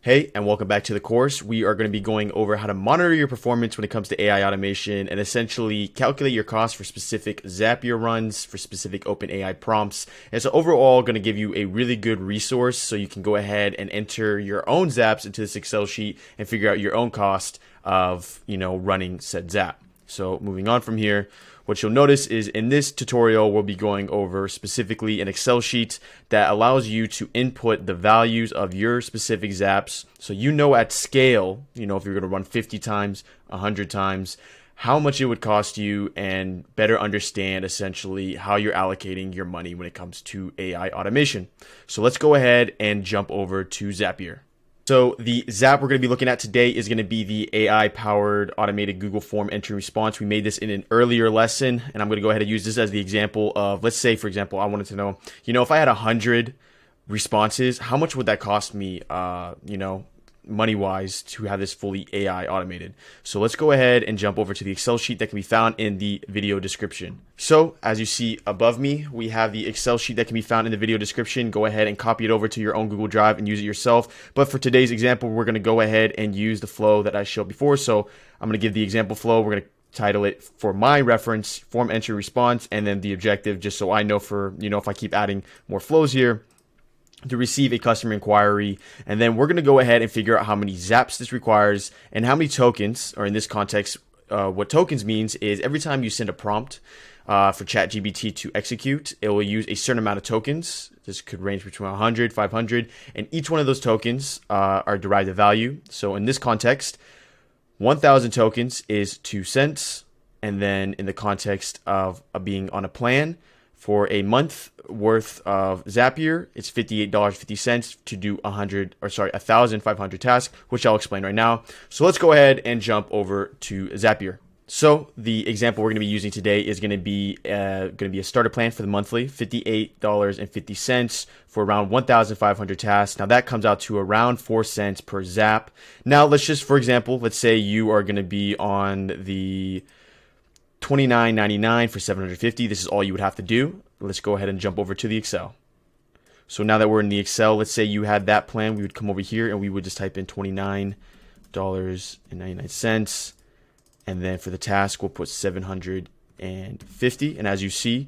Hey, and welcome back to the course. We are going to be going over how to monitor your performance when it comes to AI automation and essentially calculate your costs for specific Zapier runs, for specific OpenAI prompts. And so overall, going to give you a really good resource so you can go ahead and enter your own Zaps into this Excel sheet and figure out your own cost of, running said Zap. So moving on from here, what you'll notice is in this tutorial, we'll be going over specifically an Excel sheet that allows you to input the values of your specific Zaps. So at scale, if you're going to run 50 times, 100 times, how much it would cost you and better understand essentially how you're allocating your money when it comes to AI automation. So let's go ahead and jump over to Zapier. So the Zap we're going to be looking at today is going to be the AI-powered automated Google form entry response. We made this in an earlier lesson, and I'm going to go ahead and use this as the example of, let's say, for example, I wanted to know, if I had 100 responses, how much would that cost me, money-wise to have this fully AI automated? So let's go ahead and jump over to the Excel sheet that can be found in the video description. So as you see above me, we have the Excel sheet that can be found in the video description. Go ahead and copy it over to your own Google Drive and use it yourself. But for today's example, we're going to go ahead and use the flow that I showed before. So I'm going to give the example flow. We're going to title it, for my reference, form entry response, and then the objective, just so I know for, if I keep adding more flows here, to receive a customer inquiry. And then we're going to go ahead and figure out how many Zaps this requires and how many tokens, or in this context, what tokens means is every time you send a prompt for ChatGPT to execute, it will use a certain amount of tokens. This could range between 100, 500, and each one of those tokens are derived of value. So in this context, 1,000 tokens is 2 cents. And then in the context of being on a plan, for a month worth of Zapier, it's $58.50 to do 1,500 tasks, which I'll explain right now. So let's go ahead and jump over to Zapier. So the example we're going to be using today is going to be a starter plan for the monthly, $58.50 for around 1,500 tasks. Now that comes out to around 4 cents per Zap. Now let's just, for example, let's say you are going to be on the $29.99 for 750. This is all you would have to do. Let's go ahead and jump over to the Excel. So now that we're in the Excel, let's say you had that plan, we would come over here and we would just type in $29.99. And then for the task, we'll put 750. And as you see,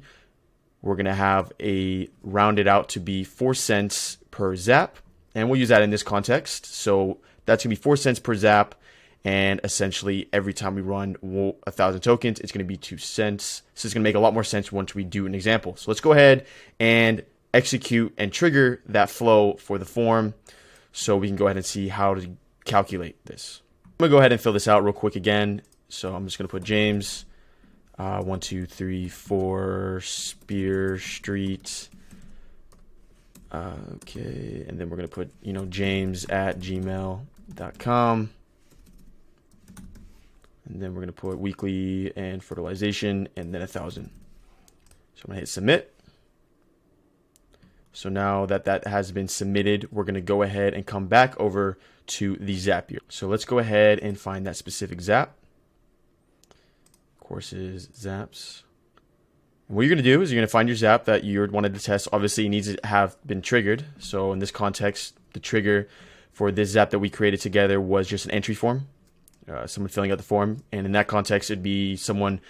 we're going to have a rounded out to be 4 cents per Zap. And we'll use that in this context. So that's going to be 4 cents per Zap. And essentially, every time we run 1,000 tokens, it's going to be 2 cents. So it's going to make a lot more sense once we do an example. So let's go ahead and execute and trigger that flow for the form so we can go ahead and see how to calculate this. I'm going to go ahead and fill this out real quick again. So I'm just going to put James, 1, 2, 3, 4, Spear Street. Okay. And then we're going to put, james@gmail.com. And then we're going to put weekly and fertilization and then 1,000. So I'm going to hit submit. So now that that has been submitted, we're going to go ahead and come back over to the Zapier. So let's go ahead and find that specific Zap. Courses, Zaps. And what you're going to do is you're going to find your Zap that you wanted to test. Obviously, it needs to have been triggered. So in this context, the trigger for this Zap that we created together was just an entry form. Someone filling out the form, and in that context, it'd be someone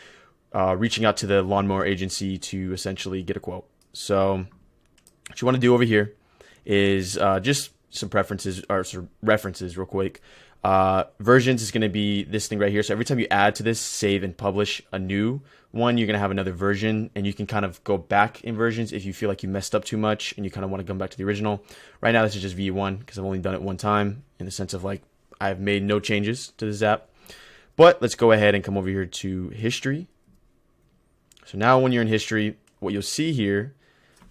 reaching out to the lawnmower agency to essentially get a quote. So what you want to do over here is just some preferences or some references real quick. Versions is going to be this thing right here. So every time you add to this, save and publish a new one, you're going to have another version, and you can kind of go back in versions if you feel like you messed up too much and you kind of want to come back to the original. Right now, this is just V1 because I've only done it one time in the sense of like I've made no changes to the Zap. But let's go ahead and come over here to history. So now when you're in history, what you'll see here,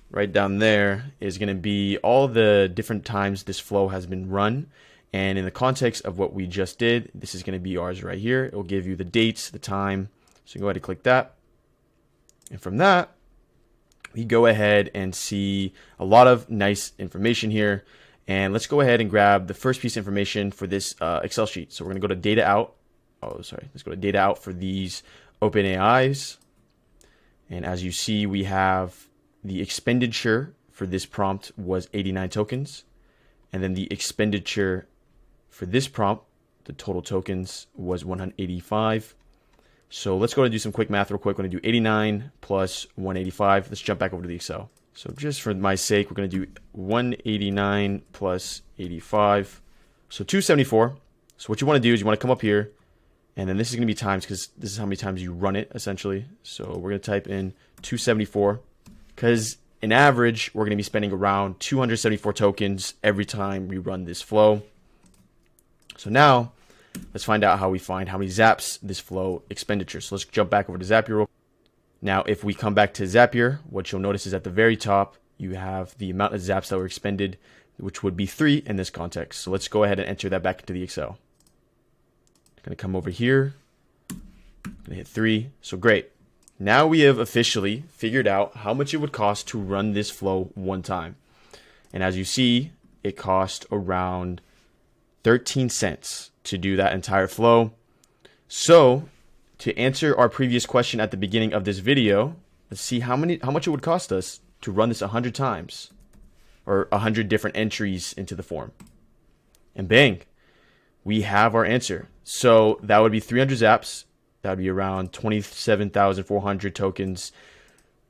right down there, is going to be all the different times this flow has been run. And in the context of what we just did, this is going to be ours right here. It will give you the dates, the time. So go ahead and click that. And from that, we go ahead and see a lot of nice information here. And let's go ahead and grab the first piece of information for this Excel sheet. So we're going to go to data out. Let's go to data out for these OpenAIs. And as you see, we have the expenditure for this prompt was 89 tokens. And then the expenditure for this prompt, the total tokens was 185. So let's go and do some quick math real quick. We're going to do 89 plus 185. Let's jump back over to the Excel. So just for my sake, we're going to do 189 plus 85. So 274. So what you want to do is you want to come up here, and then this is going to be times, because this is how many times you run it, essentially. So we're going to type in 274, because in average, we're going to be spending around 274 tokens every time we run this flow. So now, let's find out how we find how many zaps this flow expenditure. So let's jump back over to Zapier. Now, if we come back to Zapier, what you'll notice is at the very top, you have the amount of zaps that were expended, which would be 3 in this context. So let's go ahead and enter that back into the Excel. I'm going to come over here, I'm going to hit 3. So great. Now we have officially figured out how much it would cost to run this flow one time. And as you see, it cost around 13 cents to do that entire flow. So to answer our previous question at the beginning of this video, let's see how much it would cost us to run this 100 times, or 100 different entries into the form. And bang, we have our answer. So that would be 300 zaps. That would be around 27,400 tokens,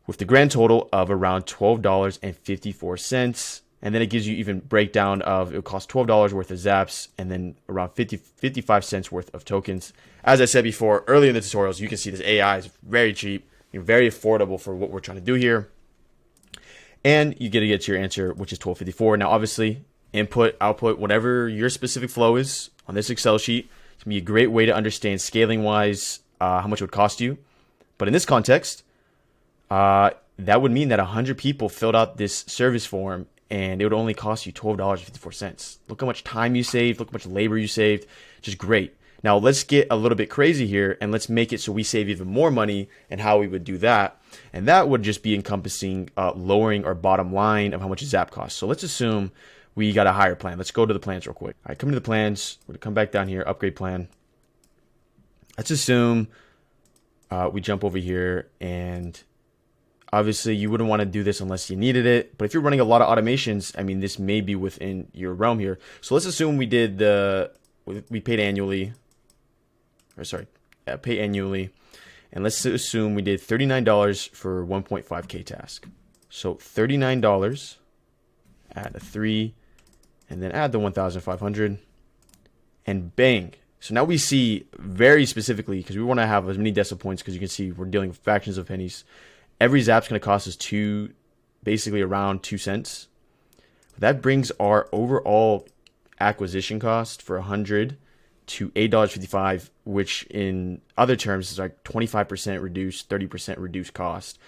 with the grand total of around $12.54. And then it gives you even breakdown of it would cost $12 worth of zaps and then around 55 cents worth of tokens. As I said before, earlier in the tutorials, you can see this AI is very cheap, very affordable for what we're trying to do here. And you get to get your answer, which is $12.54. Now, obviously, input, output, whatever your specific flow is on this Excel sheet, it's going to be a great way to understand scaling-wise how much it would cost you. But in this context, that would mean that 100 people filled out this service form, and it would only cost you $12.54. Look how much time you saved. Look how much labor you saved. Just great. Now, let's get a little bit crazy here, and let's make it so we save even more money, and how we would do that. And that would just be encompassing lowering our bottom line of how much a zap costs. So let's assume we got a higher plan. Let's go to the plans real quick. All right, come to the plans. We're going to come back down here, upgrade plan. Let's assume we jump over here, and obviously you wouldn't want to do this unless you needed it. But if you're running a lot of automations, I mean, this may be within your realm here. So let's assume we did we paid annually, or sorry, pay annually. And let's assume we did $39 for 1.5K task. So $39, add a 3, and then add the 1,500, and bang. So now we see very specifically, because we want to have as many decimal points, because you can see we're dealing with fractions of pennies. Every zap's going to cost us basically around 2 cents. That brings our overall acquisition cost for 100 to $8.55, which in other terms is like 25% reduced, 30% reduced cost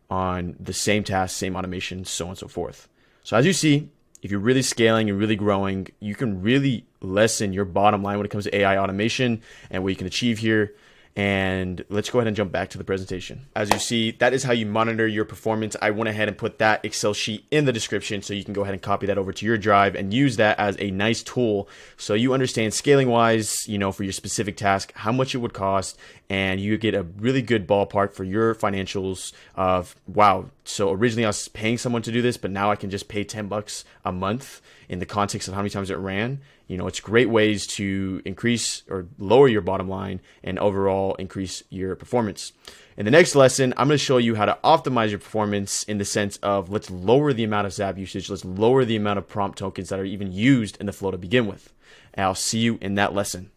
on the same task, same automation, so on and so forth. So as you see, if you're really scaling and really growing, you can really lessen your bottom line when it comes to AI automation and what you can achieve here. And let's go ahead and jump back to the presentation. As you see, that is how you monitor your performance. I went ahead and put that Excel sheet in the description, so you can go ahead and copy that over to your drive and use that as a nice tool, so you understand scaling wise, for your specific task, how much it would cost, and you get a really good ballpark for your financials of, wow, so originally I was paying someone to do this, but now I can just pay $10 a month in the context of how many times it ran. It's great ways to increase or lower your bottom line and overall increase your performance. In the next lesson, I'm going to show you how to optimize your performance in the sense of, let's lower the amount of Zap usage. Let's lower the amount of prompt tokens that are even used in the flow to begin with. And I'll see you in that lesson.